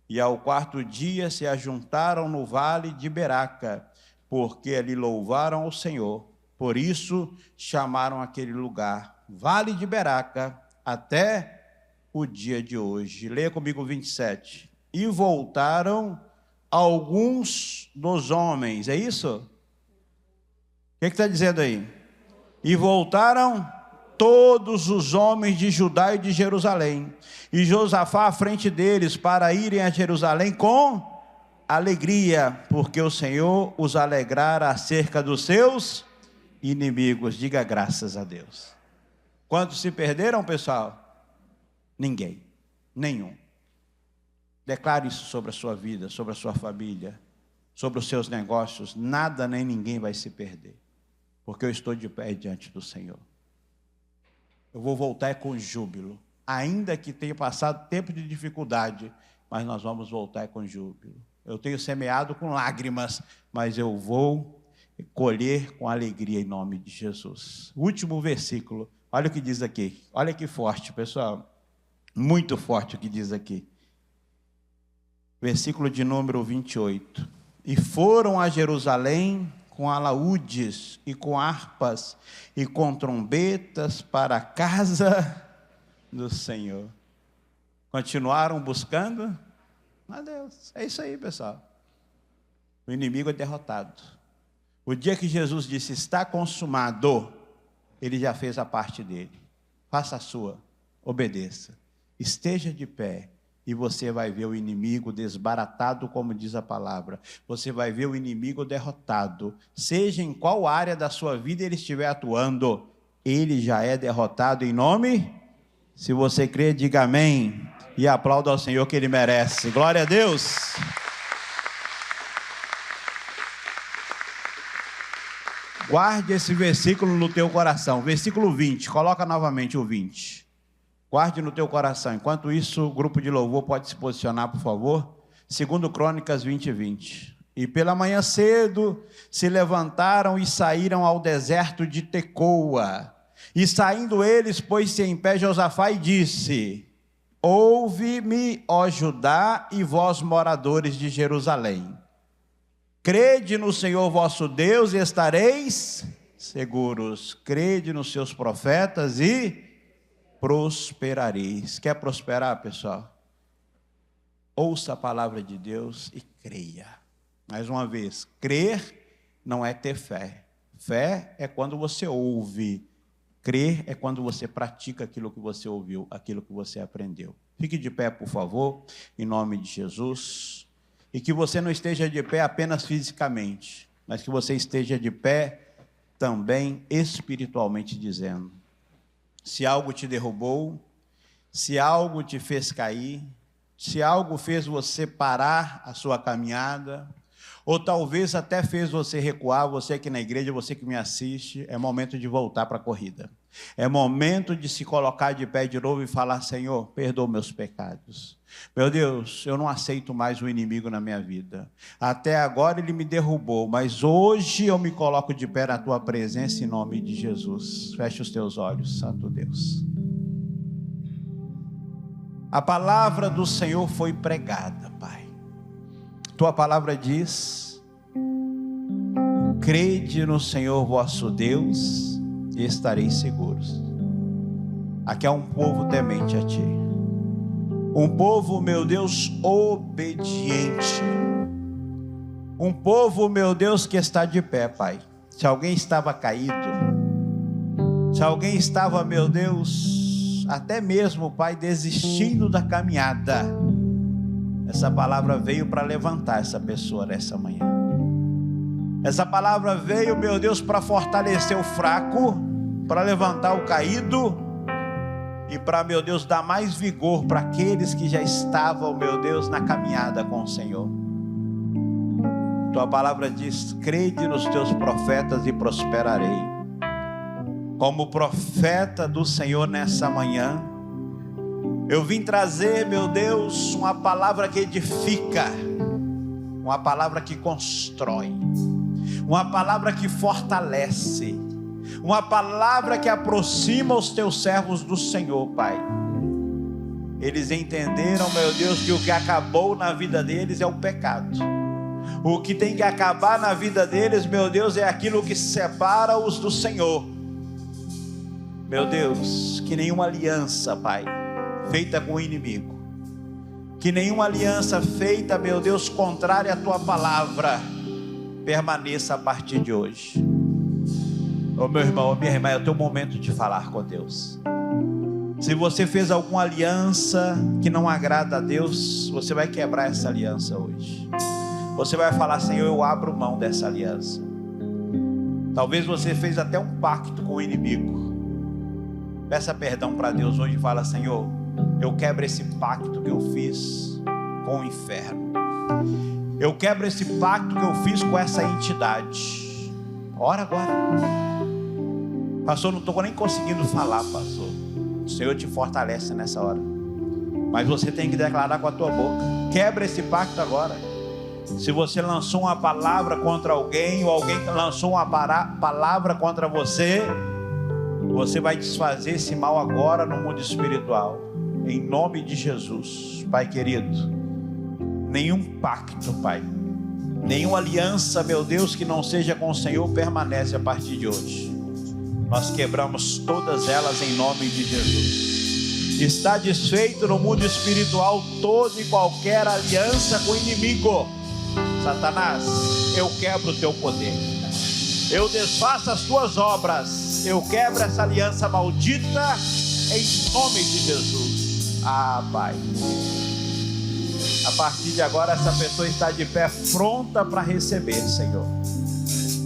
E ao 4º dia se ajuntaram no vale de Beraca, porque ali louvaram ao Senhor. Por isso chamaram aquele lugar Vale de Beraca até o dia de hoje. Leia comigo o 27. E voltaram alguns dos homens. É isso? O que está dizendo aí? E voltaram todos os homens de Judá e de Jerusalém. E Josafá à frente deles, para irem a Jerusalém com alegria, porque o Senhor os alegrara acerca dos seus inimigos. Diga graças a Deus. Quantos se perderam, pessoal? Ninguém, nenhum. Declare isso sobre a sua vida, sobre a sua família, sobre os seus negócios. Nada nem ninguém vai se perder, porque eu estou de pé diante do Senhor. Eu vou voltar com júbilo, ainda que tenha passado tempo de dificuldade, mas nós vamos voltar com júbilo. Eu tenho semeado com lágrimas, mas eu vou colher com alegria em nome de Jesus. Último versículo, olha o que diz aqui. Olha que forte, pessoal, muito forte o que diz aqui. Versículo de número 28. E foram a Jerusalém com alaúdes e com harpas e com trombetas para a casa do Senhor. Continuaram buscando a Deus. É isso aí, pessoal. O inimigo é derrotado. O dia que Jesus disse, está consumado, ele já fez a parte dele. Faça a sua, obedeça. Esteja de pé e você vai ver o inimigo desbaratado, como diz a palavra. Você vai ver o inimigo derrotado. Seja em qual área da sua vida ele estiver atuando, ele já é derrotado em nome. Se você crê, diga amém e aplauda ao Senhor que ele merece. Glória a Deus. Guarde esse versículo no teu coração. Versículo 20, coloca novamente o 20. Guarde no teu coração. Enquanto isso, o grupo de louvor pode se posicionar, por favor. 2 Crônicas 20:20. E pela manhã cedo se levantaram e saíram ao deserto de Tecoa. E saindo eles, pôs-se em pé Josafá e disse: ouve-me, ó Judá, e vós moradores de Jerusalém. Crede no Senhor vosso Deus e estareis seguros. Crede nos seus profetas e prosperareis. Quer prosperar, pessoal? Ouça a palavra de Deus e creia. Mais uma vez, crer não é ter fé. Fé é quando você ouve. Crer é quando você pratica aquilo que você ouviu, aquilo que você aprendeu. Fique de pé, por favor, em nome de Jesus. E que você não esteja de pé apenas fisicamente, mas que você esteja de pé também espiritualmente dizendo. Se algo te derrubou, se algo te fez cair, se algo fez você parar a sua caminhada, ou talvez até fez você recuar, você aqui na igreja, você que me assiste, é momento de voltar para a corrida. É momento de se colocar de pé de novo e falar: Senhor, perdoa meus pecados. Meu Deus, eu não aceito mais o inimigo na minha vida. Até agora ele me derrubou, mas hoje eu me coloco de pé na tua presença em nome de Jesus. Feche os teus olhos, Santo Deus. A palavra do Senhor foi pregada, Pai. Tua palavra diz: crede no Senhor vosso Deus e estareis seguros. Aqui é um povo temente a Ti. Um povo, meu Deus, obediente. Um povo, meu Deus, que está de pé, Pai. Se alguém estava caído, se alguém estava, meu Deus, até mesmo, Pai, desistindo da caminhada, essa palavra veio para levantar essa pessoa nessa manhã. Essa palavra veio, meu Deus, para fortalecer o fraco para levantar o caído e para, meu Deus, dar mais vigor para aqueles que já estavam, meu Deus, na caminhada com o Senhor. Tua palavra diz: crede nos teus profetas e prosperarei. Como profeta do Senhor nessa manhã, eu vim trazer, meu Deus, uma palavra que edifica, uma palavra que constrói, uma palavra que fortalece, uma palavra que aproxima os teus servos do Senhor, Pai. Eles entenderam, meu Deus, que o que acabou na vida deles é o pecado. O que tem que acabar na vida deles, meu Deus, é aquilo que separa-os do Senhor. Meu Deus, que nenhuma aliança, Pai, feita com o inimigo, que nenhuma aliança feita, meu Deus, contrária à tua palavra, permaneça a partir de hoje. Ô meu irmão, ô minha irmã, é o teu momento de falar com Deus. Se você fez alguma aliança que não agrada a Deus, você vai quebrar essa aliança hoje. Você vai falar: Senhor, eu abro mão dessa aliança. Talvez você fez até um pacto com o inimigo. Peça perdão para Deus hoje e fala: Senhor, eu quebro esse pacto que eu fiz com o inferno. Eu quebro esse pacto que eu fiz com essa entidade. Ora agora. Pastor, não estou nem conseguindo falar, pastor. O Senhor te fortalece nessa hora. Mas você tem que declarar com a tua boca. Quebra esse pacto agora. Se você lançou uma palavra contra alguém, ou alguém lançou uma palavra contra você, você vai desfazer esse mal agora no mundo espiritual, em nome de Jesus. Pai querido, nenhum pacto, Pai, nenhuma aliança, meu Deus, que não seja com o Senhor permanece a partir de hoje. Nós quebramos todas elas em nome de Jesus. Está desfeito no mundo espiritual toda e qualquer aliança com o inimigo. Satanás, eu quebro o teu poder, eu desfaço as tuas obras, eu quebro essa aliança maldita em nome de Jesus. Pai, a partir de agora essa pessoa está de pé pronta para receber, Senhor.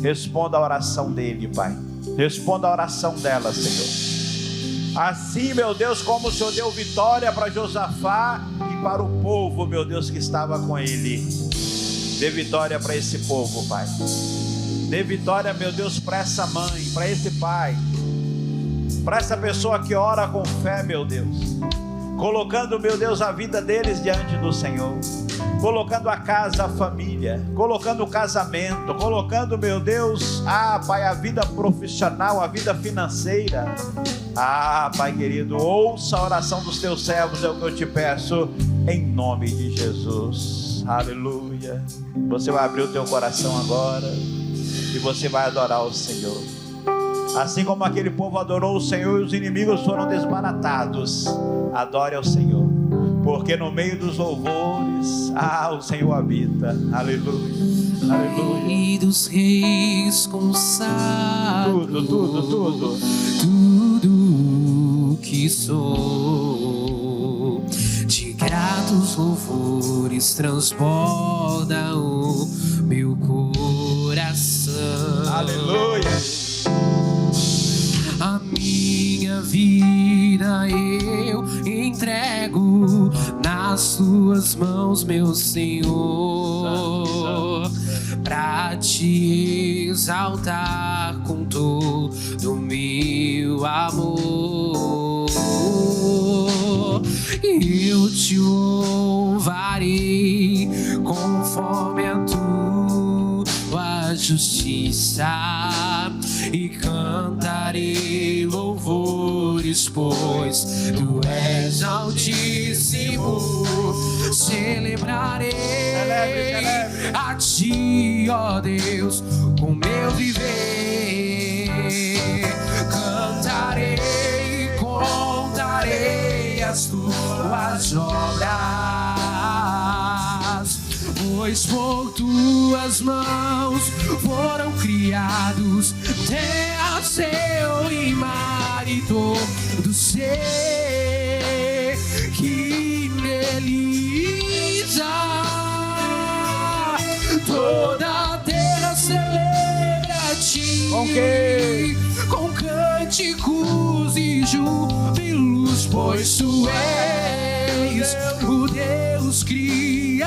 Responda a oração dele, Pai. Responda a oração dela, Senhor. Assim, meu Deus, como o Senhor deu vitória para Josafá e para o povo, meu Deus, que estava com ele, dê vitória para esse povo, Pai. Dê vitória, meu Deus, para essa mãe, para esse pai, para essa pessoa que ora com fé, meu Deus, colocando, meu Deus, a vida deles diante do Senhor, colocando a casa, a família, colocando o casamento, colocando, meu Deus, Pai, a vida profissional, a vida financeira. Pai querido, ouça a oração dos teus servos, é o que eu te peço, em nome de Jesus. Aleluia. Você vai abrir o teu coração agora e você vai adorar o Senhor. Assim como aquele povo adorou o Senhor e os inimigos foram desbaratados, adore ao Senhor, porque no meio dos louvores, o Senhor habita. Aleluia, aleluia. Rei dos reis consagrado, Tudo que sou, de gratos louvores transborda o meu coração. Aleluia. A minha vida eu entrego nas tuas mãos, meu Senhor, pra te exaltar com todo o meu amor. Eu te louvarei conforme a tua justiça e cantarei louvores, pois tu és altíssimo. Celebrarei a ti, ó Deus, com meu viver. Cantarei, contarei as tuas obras, pois por tuas mãos foram criados terra, céu e mar e todo ser que neles há. Toda a terra celebra a ti Com quê? com cânticos cânticos e júbilos, pois tu és o Deus Criador.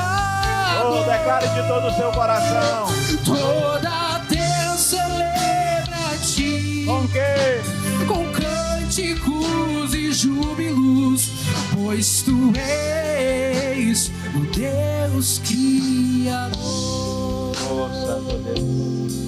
Declare de todo o seu coração. Toda a terra celebra a ti. Com quê? Com cânticos e júbilos, pois tu és o Deus Criador. Oh, Santo Deus.